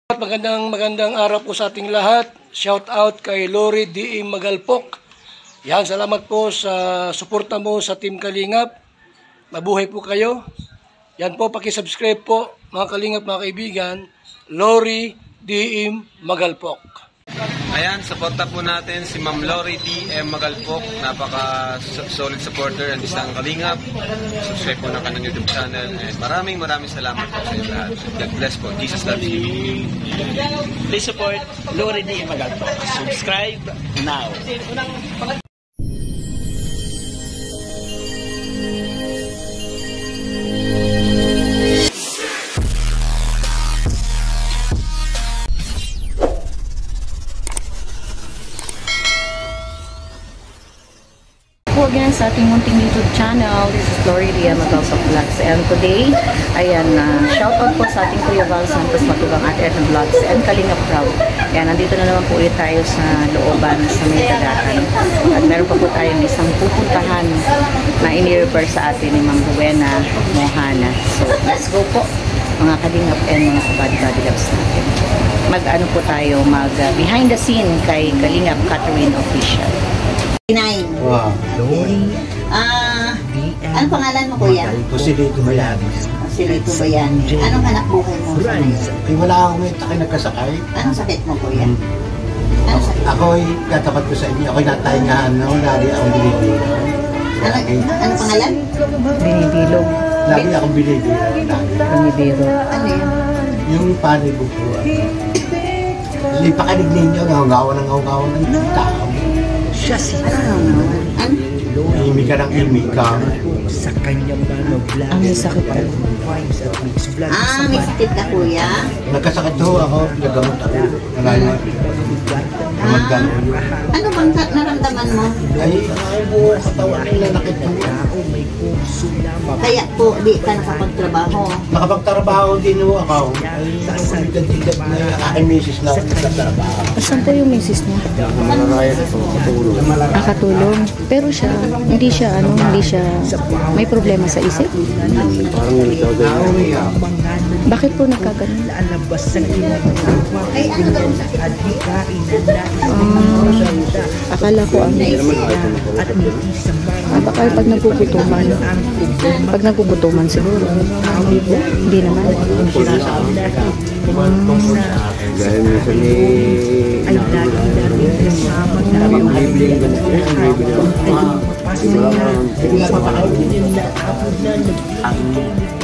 Magandang araw po sa ating lahat. Shout out kay Lori D. Magalpok. Yan, salamat po sa suporta mo sa Team Kalingap. Mabuhay po kayo. Yan po, paki-subscribe po mga Kalingap, mga kaibigan. Lori D. Magalpok. Ayan, suporta po natin si Ma'am Lori D. Magalpok. Napaka-solid supporter and isang Kalingap. Subscribe po na kanyang YouTube channel. And maraming salamat po sa inyo lahat. God bless po. Jesus loves you. Please support Lori D. Magalpok. Subscribe now. Again sa ating munting YouTube channel. This is Lori D. Magalpok Vlogs, and today ayan, shoutout po sa ating Kuya Val Santos Matubang at Edna Vlogs and Kalingap Proud. Ayan, nandito na naman po ulit tayo sa looban sa may Tagakan, at meron pa po tayong isang pupuntahan na ini-refer sa atin ni Ma'am Rowena Mohana. So let's go po mga Kalingap and mga kabady-body loves natin. Mag-ano po tayo, behind the scene kay Kalingap Catherine Official. Wow. Lori. Ano pangalan mo, kuya? Joselito Bayani. Joselito Bayani. Anong anak buhay mo? Ay, wala akong may nagkasakay. Anong sakit mo, kuya? Anong sakit? Ako'y tatapat ko sa inyo. Ako'y natahingahan na. Lagi akong binibiro. Anong pangalan? Binibilog. Lagi akong binibiro. Binibiro. Ano yun? Yung panibo ko. Hindi pa kanig ninyo. Ngaw-ngawan ng tao. Siya si Imi ka ng imi ka. sa kanyang vlog. May sakit ka. May sakit ka, kuya? Nagkasakit ho ako. Nagamot ako. Ano bang naramdaman mo? Ay, buo katawan nila nakita. Kaya po, di ka nakapagtrabaho. Nakapagtrabaho din ho ako. Ay, nagtigat na aking misis na nagtatrabaho. Saan po yung misis niya? Nakatulong. Pero siya, hindi siya, may problema sa isip? Bakit po nagkaganon? Ay, ano daw ang sakit? Akala ko baka pag nagpuputuman siguro. Hindi naman. Dahil minsan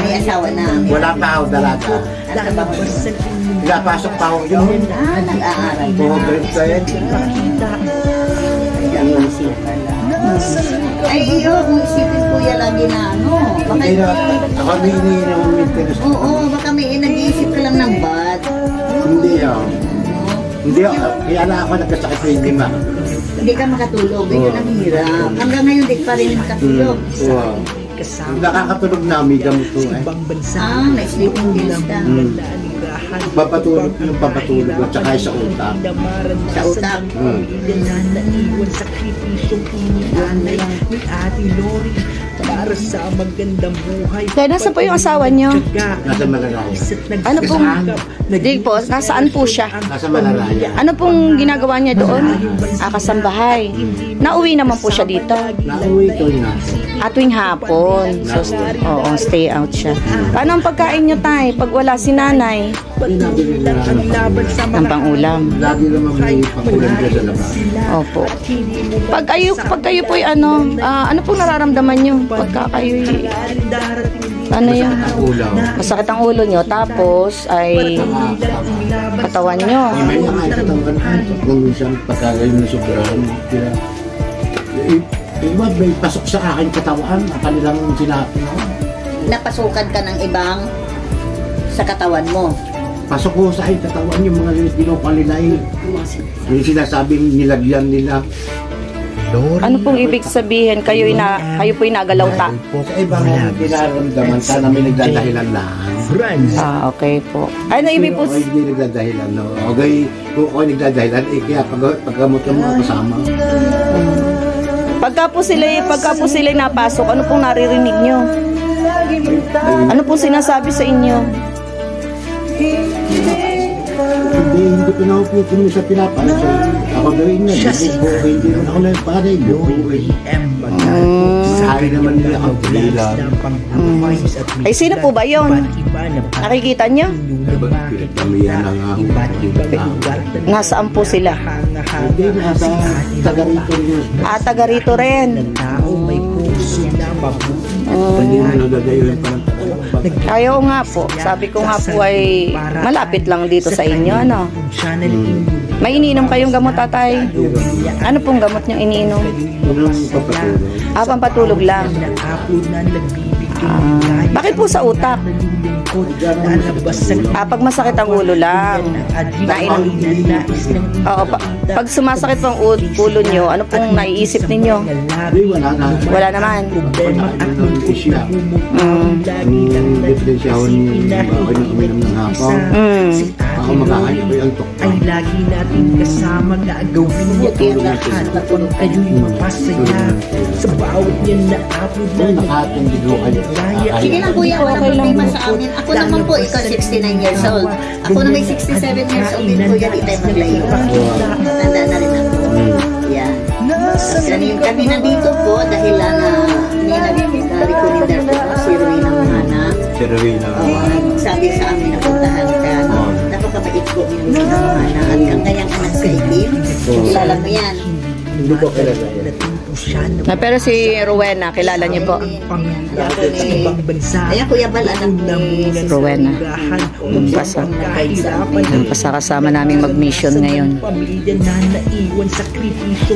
May asawa na. wala pa ako dalaga. Pinapasok pa ako yun. Nag-aaral. Puro grade sa yan. Ay, iyo, kung isipin kuya lagi na baka Ako may iniinom ng maintenance. oo, baka may nag-iisip ka lang ng bad. Hindi ako. Hindi ako. Kaya na ako nagkasakit sa inima. Hindi ka makatulog, yun ang hirap. Hanggang ngayon, di pa rin makatulog. Wow. Nakakatulog na, may gamot ko eh. May sleeping pills ka. Papatulog yung papatulog at saka sa utak. Sa utak. Para sa magandang buhay. Kaya nasa po yung asawa niyo? Nasa Malaraya. Ano pong, di po, nasaan po siya? Nasa Malaraya. Ano pong ginagawa niya doon? Kasambahay. Nauwi naman po siya dito. Nauwi ko na. Tuwing hapon. So, stay out siya. Paano ang pagkain niyo, tay? Pag wala si nanay? Ang pang-ulam. Lagi naman may pangulan dyan sa labas. Opo. Pag kayo po ano pong nararamdaman niyo? Pagka kayo ano yun? Ulaw. Masakit ang ulo niyo, tapos ay katawan niyo. May mga katawan. Kung minsan pagkagayon na sobrang. Iba may pasok sa aking katawan. Ang kanilang sinabi. Napasukan ka ng ibang sa katawan mo. Pasok ko sa aking katawan yung mga ginawa nila. Yung sinasabing nilagyan nila. Ano pong ibig sabihin? Kayo po inagalaw ta? Sa ibang dinaramdaman, sana may nagdadahilan lang. Okay po. Ano ibig po? Ako hindi nagdadahilan, no? Okay, kung ako nagdadahilan, kaya paggamot ng mga kasama. Pagka po sila napasok, ano pong naririnig nyo? Ano pong sinasabi sa inyo? Hindi ko na po kung sa pinapalas. Ako gawin na, hindi mo ako lang paray. Sabi naman nila ang pililan. Ay, sino po ba yun? Nakikita niyo? Pinagpamiyan na nga ako. Nasaan po sila? Hindi, nasa taga rito rin. Taga rito rin. Nagagayon pa ng Ayaw nga po. Sabi ko nga po ay malapit lang dito sa inyo, ano? May iniinom kayong gamot, tatay? Ano pong gamot niyong iniinom? Pampatulog lang. Bakit po sa utak? Pag masakit ang ulo lang. Nainom. Oo, pag sumasakit po ang ulo nyo, ano pong naiisip ninyo? Wala naman. Diferensyahon ako na uminom ng hapon. Ako makakain ko yung tok. Ay lagi natin kasama na gawin niya ang lahat kung kayo'y mapasaya sa bawat yan na upload na Nakatingin ko kayo. Sige lang kuya, wala problema sa amin. Ako naman po, ikaw 69 years old. Ako na may 67 years old din kuya, di tayo maglayo. Tanda na rin ako. Yan. Kami nandito po dahil may nag-recommender po si Rowena Mahana. Si Rowena. Sabi sa amin na puntahan ka. Napakabait po ni Rowena Mahana. At ang kanyang anak sa itim, kilala mo yan. Hindi ko kilala yan. Pero si Rowena, kilala niyo po? Ayan Kuya Bal, anak ni Rowena. Kasama naming mag-mission ngayon.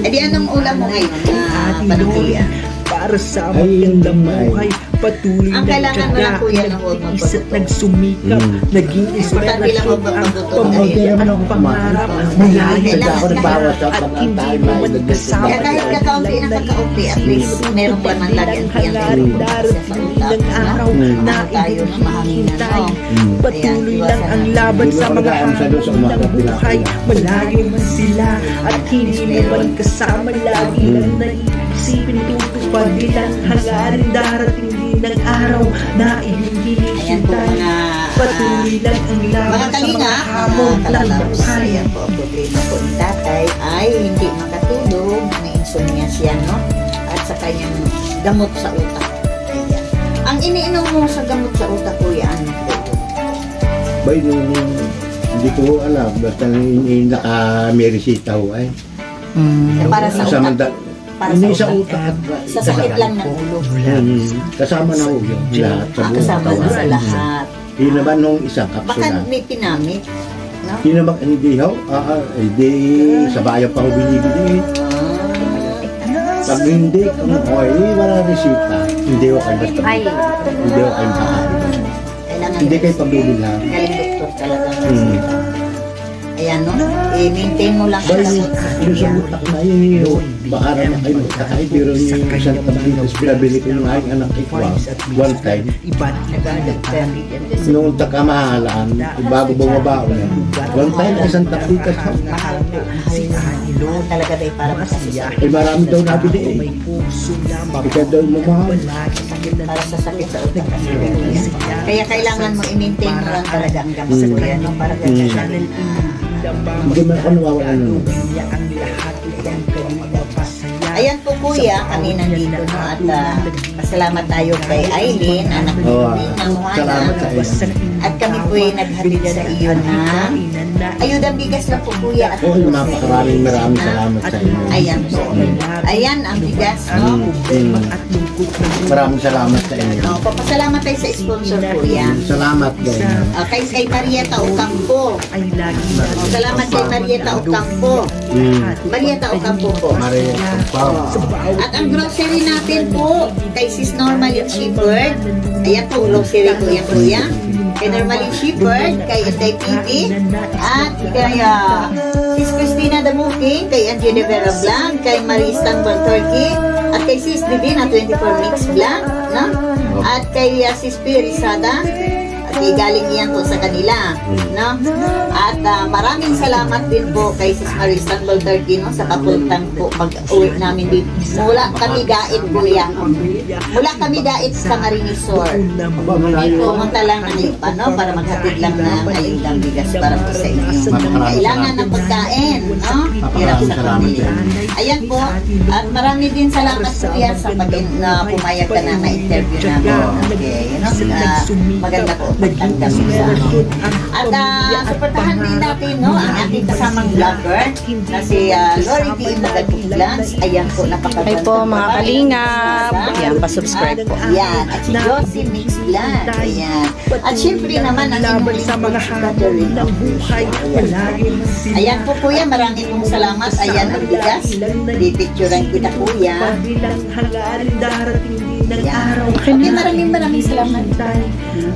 Eh di anong ulam mo ngayon na panakuya? Para sa magandang buhay, patuloy ang kailangan mo lang kuya na huwag isa't nagsumikap, naging inspirasyon ang pamilya at pangarap, malayo Kailangan na at hindi mo magkasama. Kaya kahit kakaunti na kakaunti, at least meron pa man lagi ang Hangarin darating ng araw na ihintay. Patuloy lang ang laban sa mga hamon ng buhay, malayo man sila at hindi mo magkasama, lagi lang naiisipin tutupad nilang hangarin darating din ng araw na ihintay. Patuloy lang ang laban sa mga hamon ng buhay. Ayan po, problema po ni tatay ay hindi makatulog, may insomnia siya, no? At sa kanyang gamot sa utak. Ayan. Ang iniinom mo sa gamot sa utak, kuya, ano po? Bay, hindi ko alam. Basta may resita ho ay. Para sa utak. Para Hindi sa utak. Sa sakit lang ng ulo. Kasama na ho yun. Lahat sa buong Kasama na sa katawan. lahat. Yun naman nung isang Baka kapsula. may pinamit, no? Yun naman, hindi ho. Hindi, sa bayan pa ho binibili. Pag hindi, kung okay, wala resita. Hindi ho kayo basta. Hindi ho kayo makakabili. Hindi kayo pagbibilang. Galing doktor talaga. Ayan, no? I-maintain mo lang Bay, sa yung sa utak na yun, baka naman kayo magkakain, pero yung isang tablitas, pinabili ko yung aking anak ikwa, one time, nung takamahalaan, bago bumaba ko na, one time, isang tablitas ha. talaga day para masasya. Eh, marami daw nabili eh. Ikaw daw mamahal. Para sa sakit sa utak. Kaya kailangan mo i-maintain mo lang talaga ang gamot sa kuya, no? Para ganyan. Hindi man ako nawawala nun. Ayan po kuya, kami nandito, no? At pasalamat tayo kay Aileen, anak ni Mamuana. Salamat sa iyo. At kami po ay naghatid sa iyo ng ayudang bigas na po kuya. At Oo, napakaraming maraming salamat sa inyo. ayan po. Ayan ang bigas, no? Maraming salamat sa inyo. Papasalamat tayo sa sponsor kuya. Salamat din. Kay Marieta Ocampo. Salamat kay Marieta Ocampo. Marieta Ocampo po. At ang grocery natin po kay Sis Normally Shepherd. Ayan po, grocery ko yan kuya. Kay Normally Shepherd, kay Inday TV, at kay Sis Christina Damuking, kay Angie de Vera Blanc, kay Marie Stanbol Turkey, at kay Sis Divina 24 Mix Blanc, no? At kay Sis P. Rizada, at galing yan po sa kanila, no? At maraming salamat din po kay Sis Marisa Baldarquino sa kapultang po pag-uwi namin dito. Mula kami dait po yan. Mula kami dait sa Marinisor. Pumunta lang ng Lipa, no? Para maghatid lang ng ayudang bigas para po sa inyo. Kailangan ng pagkain, no? Hirap sa pamilya. Ayan po. At marami din salamat po yan sa pumayag ka na na-interview namin. Okay, you know? Maganda po pagtanggap sa at suportahan din natin, no, ang ating kasamang vlogger na si Lori D. Magalpok Vlogs. Ayan po, napakaganda. Ay po mga kalingap. Ayan, pa-subscribe po. Ayan, at si Josie Mix Vlog. Ayan. At syempre naman ang inyong sa mga hangin ng buhay. Ayan po kuya, marami pong salamat. Ayan ang bigas. Dipicturean kita kuya. Okay, maraming salamat.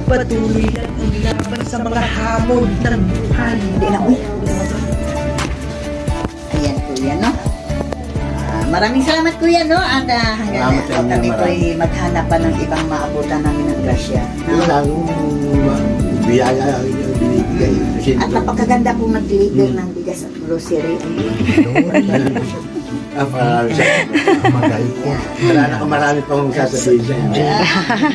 Patuloy lang ang laban sa mga hamon ng buhay. Hindi na, uy. Ayan kuya, no? Maraming salamat kuya, no? At hanggang kami po ay maghanap pa ng ibang maabutan namin ng grasya. Biyaya binibigay. At napakaganda po mag-deliver ng bigas at grocery. Magalpok. Marami pang sasabihin siya.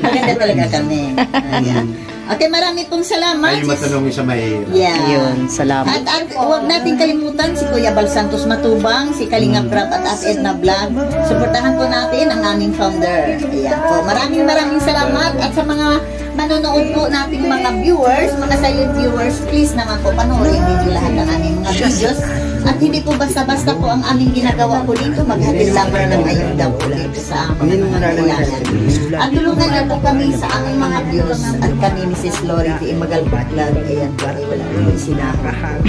Maganda talaga kami. Ayan. Okay, marami pong salamat. Ay, matanong sa mahirap. Yeah. Yun, salamat. At huwag natin kalimutan si Kuya Bal Santos Matubang, si Kalinga Prab at Ate Edna Vlog. Suportahan po natin ang aming founder. Ayan po. Maraming salamat. At sa mga manonood po nating mga viewers, mga silent viewers, please naman po panoorin ninyo lahat ng aming mga videos. At hindi po basta-basta po ang aming ginagawa po dito, maghatid lamang ng ayuda po dito sa aming mga kailangan. At tulungan niyo po kami sa aming mga views at kami ni Sis Lori D. Magalpok Vlog. Ayan po, wala po sinakahan.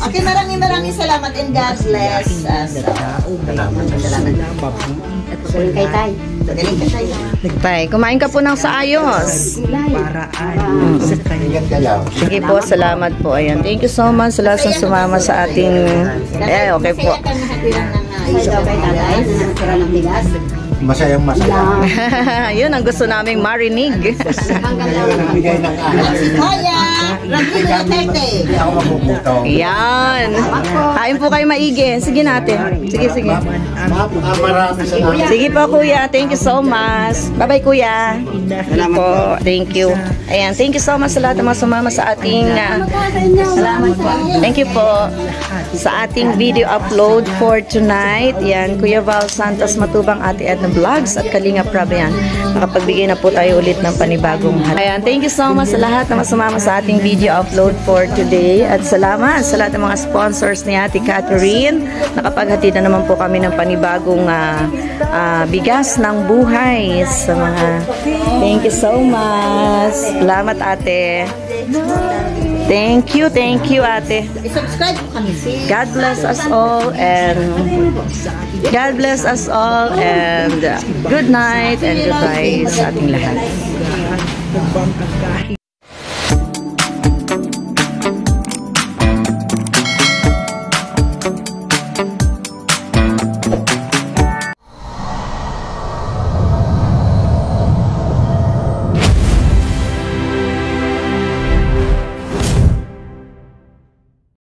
Okay, maraming salamat and God bless us. Salamat. Galing kay Tay. Galing kay Tay. Tay, kumain ka po ng sa ayos. Paraan sa kanyang Sige po, salamat po. Ayan, thank you so much sa lahat ng sumama sa ating... okay po. Masayang masaya. Yun ang gusto naming marinig. Nagbigay ng ahal. Kaya, Ramiro Tete. Hindi ako mabubutaw. Yan. Kain po kayo maigi. Sige natin. Sige. Marami salamat. Sige po kuya. Thank you so much. Bye-bye kuya. Salamat po. Thank you. Ayan. Thank you so much sa lahat ng mga sumama sa ating... salamat po. Thank you po. Sa ating video upload for tonight. Yan. Kuya Val Santos Matubang, Ate Edna Vlogs at Kalinga Prab. Yan. Nakapagbigay na po tayo ulit ng panibagong halaga. Ayan. Thank you so much sa lahat ng mga sumama sa ating video upload for today. At salamat sa lahat ng mga sponsors ni Ate Catherine. Nakapaghatid na naman po kami ng panibagong bigas ng buhay sa mga... Thank you so much. Salamat ate. Thank you ate. I-subscribe po kami. God bless us all and good night and goodbye sa ating lahat.